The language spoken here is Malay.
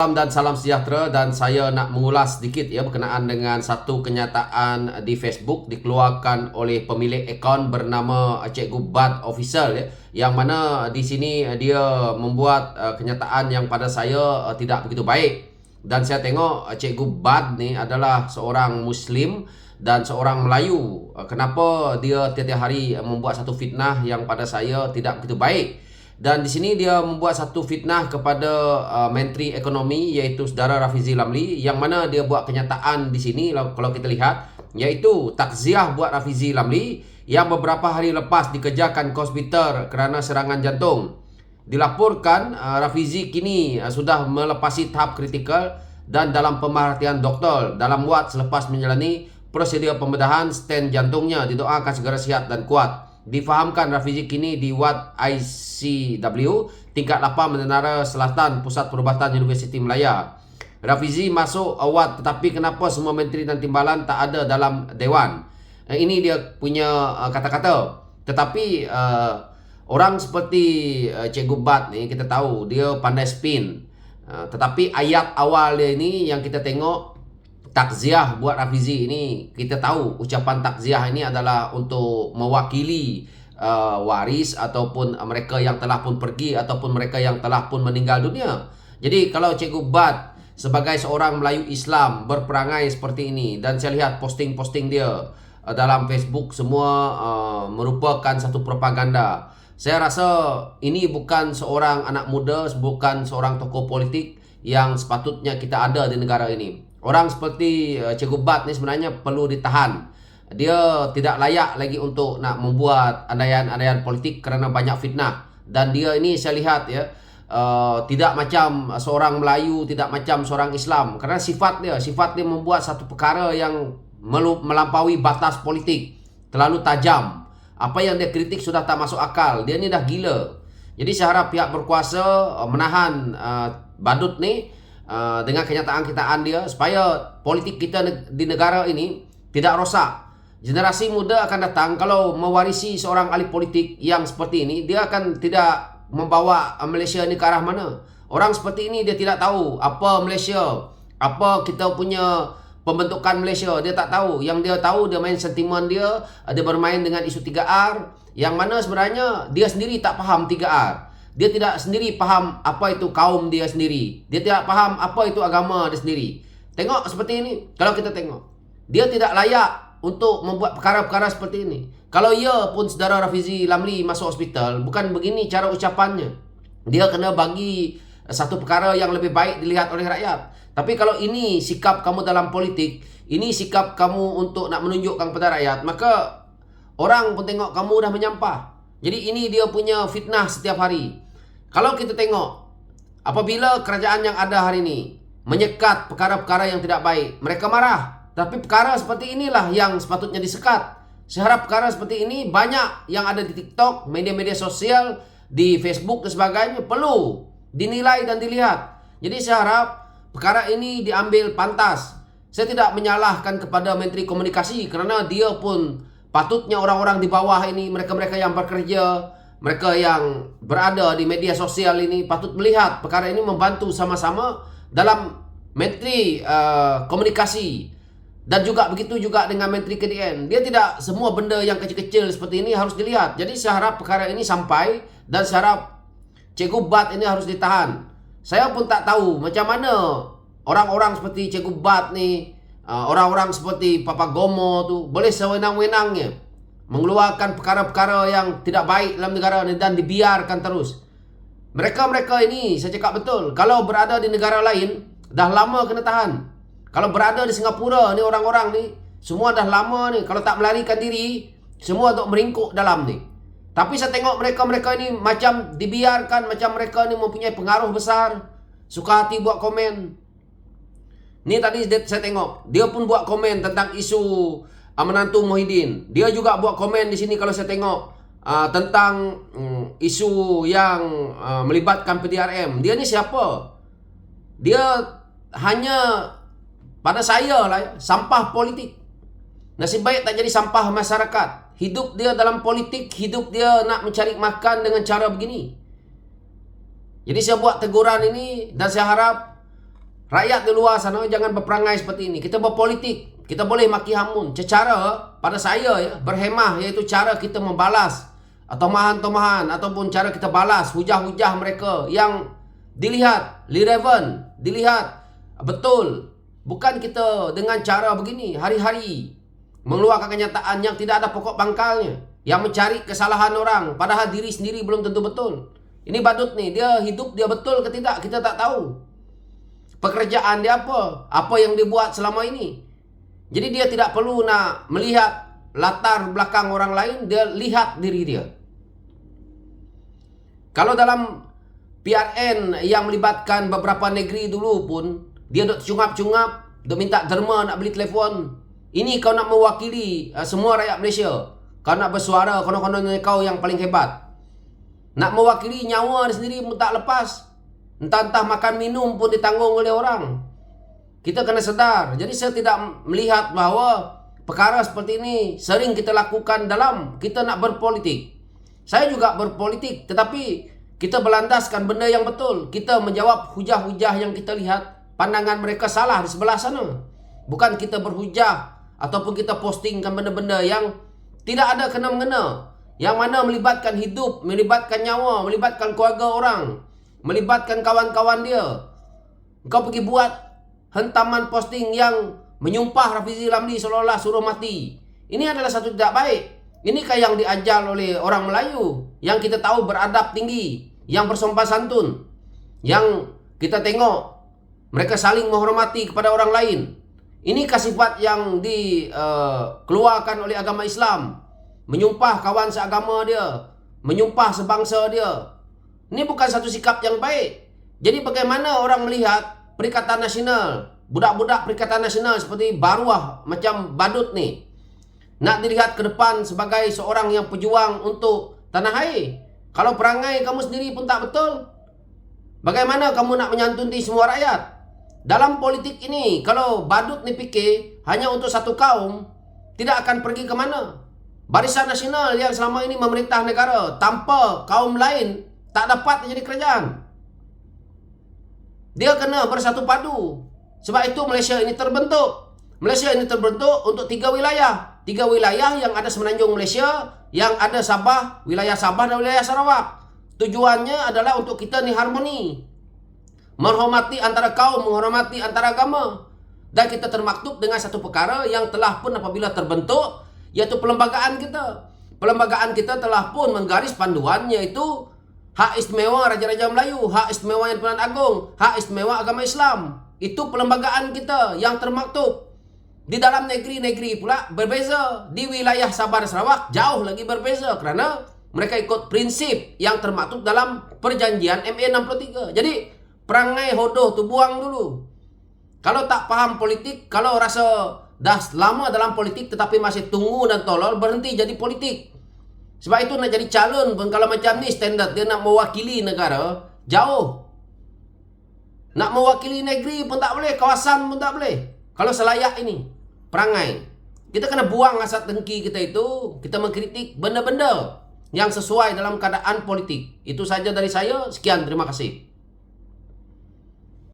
Salam dan salam sejahtera, dan saya nak mengulas sedikit ya berkenaan dengan satu kenyataan di Facebook dikeluarkan oleh pemilik akaun bernama Cikgu Bad Official ya, yang mana di sini dia membuat kenyataan yang pada saya tidak begitu baik. Dan saya tengok Cikgu Bad ni adalah seorang Muslim dan seorang Melayu. Kenapa dia tiap-tiap hari membuat satu fitnah yang pada saya tidak begitu baik? Dan di sini dia membuat satu fitnah kepada Menteri Ekonomi, iaitu saudara Rafizi Lamli, yang mana dia buat kenyataan di sini kalau kita lihat, iaitu takziah buat Rafizi Lamli yang beberapa hari lepas dikejarkan ke hospital kerana serangan jantung. Dilaporkan Rafizi kini sudah melepasi tahap kritikal dan dalam pemerhatian doktor dalam wad selepas menjalani prosedur pembedahan stent jantungnya. Didoakan segera sihat dan kuat. Difahamkan Rafizi kini di wad ICW tingkat 8 Menara Selatan Pusat Perubatan Universiti Malaya. Rafizi masuk wad, tetapi kenapa semua menteri dan timbalan tak ada dalam dewan? Ini dia punya kata-kata. Tetapi orang seperti Cikgu Bad ni kita tahu dia pandai spin. Tetapi ayat awal dia ini yang kita tengok, takziah buat Rafizi ini, kita tahu ucapan takziah ini adalah untuk mewakili waris ataupun mereka yang telah pun pergi ataupun mereka yang telah pun meninggal dunia. Jadi kalau Cikgu Bad sebagai seorang Melayu Islam berperangai seperti ini, dan saya lihat posting-posting dia dalam Facebook semua merupakan satu propaganda. Saya rasa ini bukan seorang anak muda, bukan seorang tokoh politik yang sepatutnya kita ada di negara ini. Orang seperti Cikgu Bad ni sebenarnya perlu ditahan. Dia tidak layak lagi untuk nak membuat andaian-andaian politik kerana banyak fitnah. Dan dia ini saya lihat ya, tidak macam seorang Melayu, tidak macam seorang Islam. Kerana sifat dia membuat satu perkara yang melampaui batas politik, terlalu tajam. Apa yang dia kritik sudah tak masuk akal. Dia ni dah gila. Jadi saya harap pihak berkuasa menahan badut ni dengan kenyataan-kenyataan dia, supaya politik kita di negara ini tidak rosak. Generasi muda akan datang kalau mewarisi seorang ahli politik yang seperti ini, dia akan tidak membawa Malaysia ini ke arah mana. Orang seperti ini dia tidak tahu apa Malaysia, apa kita punya pembentukan Malaysia. Dia tak tahu. Yang dia tahu, dia main sentimen dia bermain dengan isu 3R, yang mana sebenarnya dia sendiri tak faham 3R. Dia tidak sendiri faham apa itu kaum dia sendiri. Dia tidak faham apa itu agama dia sendiri. Tengok seperti ini. Kalau kita tengok, dia tidak layak untuk membuat perkara-perkara seperti ini. Kalau ia pun saudara Rafizi Lamli masuk hospital, bukan begini cara ucapannya. Dia kena bagi satu perkara yang lebih baik dilihat oleh rakyat. Tapi kalau ini sikap kamu dalam politik, ini sikap kamu untuk nak menunjukkan kepada rakyat, maka orang pun tengok kamu dah menyampah. Jadi ini dia punya fitnah setiap hari. Kalau kita tengok, apabila kerajaan yang ada hari ini menyekat perkara-perkara yang tidak baik, mereka marah. Tapi perkara seperti inilah yang sepatutnya disekat. Saya harap perkara seperti ini banyak yang ada di TikTok, media-media sosial, di Facebook dan sebagainya, perlu dinilai dan dilihat. Jadi saya harap perkara ini diambil pantas. Saya tidak menyalahkan kepada Menteri Komunikasi, kerana dia pun patutnya orang-orang di bawah ini, mereka-mereka yang bekerja, mereka yang berada di media sosial ini patut melihat perkara ini, membantu sama-sama dalam Menteri Komunikasi. Dan juga begitu juga dengan Menteri KDN. Dia tidak semua benda yang kecil-kecil seperti ini harus dilihat. Jadi saya harap perkara ini sampai, dan saya harap Cikgu Bad ini harus ditahan. Saya pun tak tahu macam mana orang-orang seperti Cikgu Bad ni, orang-orang seperti Papa Gomo tu boleh sewenang-wenangnya mengeluarkan perkara-perkara yang tidak baik dalam negara ni dan dibiarkan terus. Mereka-mereka ini, saya cakap betul, kalau berada di negara lain dah lama kena tahan. Kalau berada di Singapura ni, orang-orang ni semua dah lama ni, kalau tak melarikan diri, semua untuk meringkuk dalam ni. Tapi saya tengok mereka-mereka ni macam dibiarkan, macam mereka ni mempunyai pengaruh besar, suka hati buat komen. Ni tadi saya tengok, dia pun buat komen tentang isu menantu Muhyiddin. Dia juga buat komen di sini kalau saya tengok tentang isu yang melibatkan PDRM. Dia ni siapa? Dia hanya pada saya lah, sampah politik. Nasib baik tak jadi sampah masyarakat. Hidup dia dalam politik, hidup dia nak mencari makan dengan cara begini. Jadi saya buat teguran ini dan saya harap Rakyat di luar sana jangan berperangai seperti ini. Kita berpolitik, kita boleh maki hamun. Secara pada saya ya, berhemah, yaitu cara kita membalas tomahan-tomahan ataupun cara kita balas hujah-hujah mereka yang dilihat relevan, dilihat betul. Bukan kita dengan cara begini hari-hari mengeluarkan kenyataan yang tidak ada pokok pangkalnya, yang mencari kesalahan orang padahal diri sendiri belum tentu betul. Ini badut nih, dia hidup dia betul ke tidak kita tak tahu. Pekerjaan dia apa yang dia buat selama ini. Jadi dia tidak perlu nak melihat latar belakang orang lain, dia lihat diri dia. Kalau dalam PRN yang melibatkan beberapa negeri dulu pun, dia dok cungap-cungap, dok minta derma nak beli telefon. Ini kau nak mewakili semua rakyat Malaysia. Kau nak bersuara, konon-konon kau yang paling hebat. Nak mewakili nyawa dia sendiri pun tak lepas. Entah-entah makan minum pun ditanggung oleh orang. Kita kena sedar. Jadi saya tidak melihat bahawa perkara seperti ini sering kita lakukan dalam kita nak berpolitik. Saya juga berpolitik, tetapi kita berlandaskan benda yang betul. Kita menjawab hujah-hujah yang kita lihat pandangan mereka salah di sebelah sana. Bukan kita berhujah ataupun kita postingkan benda-benda yang tidak ada kena-mengena, yang mana melibatkan hidup, melibatkan nyawa, melibatkan keluarga orang, melibatkan kawan-kawan dia. Kau pergi buat hentaman posting yang menyumpah Rafizi Ramli seolah-olah suruh mati. Ini adalah satu tidak baik. Inikah yang diajar oleh orang Melayu yang kita tahu beradab tinggi, yang bersopan santun, yang kita tengok mereka saling menghormati kepada orang lain. Inikah sifat yang dikeluarkan oleh agama Islam? Menyumpah kawan seagama dia, menyumpah sebangsa dia. Ini bukan satu sikap yang baik. Jadi bagaimana orang melihat Perikatan Nasional, budak-budak Perikatan Nasional seperti Baruah macam badut ni, nak dilihat ke depan sebagai seorang yang pejuang untuk tanah air? Kalau perangai kamu sendiri pun tak betul, bagaimana kamu nak menyantunti semua rakyat? Dalam politik ini, kalau badut ni fikir hanya untuk satu kaum, tidak akan pergi ke mana. Barisan Nasional yang selama ini memerintah negara tanpa kaum lain tak dapat jadi kerajaan. Dia kena bersatu padu. Sebab itu Malaysia ini terbentuk. Malaysia ini terbentuk untuk 3 wilayah. 3 wilayah yang ada semenanjung Malaysia, yang ada Sabah, wilayah Sabah dan wilayah Sarawak. Tujuannya adalah untuk kita ni harmoni. Menghormati antara kaum, menghormati antara agama. Dan kita termaktub dengan satu perkara yang telah pun apabila terbentuk, iaitu perlembagaan kita. Perlembagaan kita telah pun menggaris panduannya, iaitu hak istimewa Raja-Raja Melayu, hak istimewa Yang Pertuan Agong, hak istimewa agama Islam. Itu perlembagaan kita yang termaktub. Di dalam negeri-negeri pula berbeza. Di wilayah Sabah dan Sarawak jauh lagi berbeza kerana mereka ikut prinsip yang termaktub dalam perjanjian MA 63. Jadi perangai hodoh tu buang dulu. Kalau tak faham politik, kalau rasa dah lama dalam politik tetapi masih tunggu dan tolol, berhenti jadi politik. Sebab itu nak jadi calon pun kalau macam ni standard dia nak mewakili negara, jauh. Nak mewakili negeri pun tak boleh, kawasan pun tak boleh. Kalau selayak ini perangai, kita kena buang hasad dengki kita itu. Kita mengkritik benda-benda yang sesuai dalam keadaan politik. Itu saja dari saya. Sekian, terima kasih.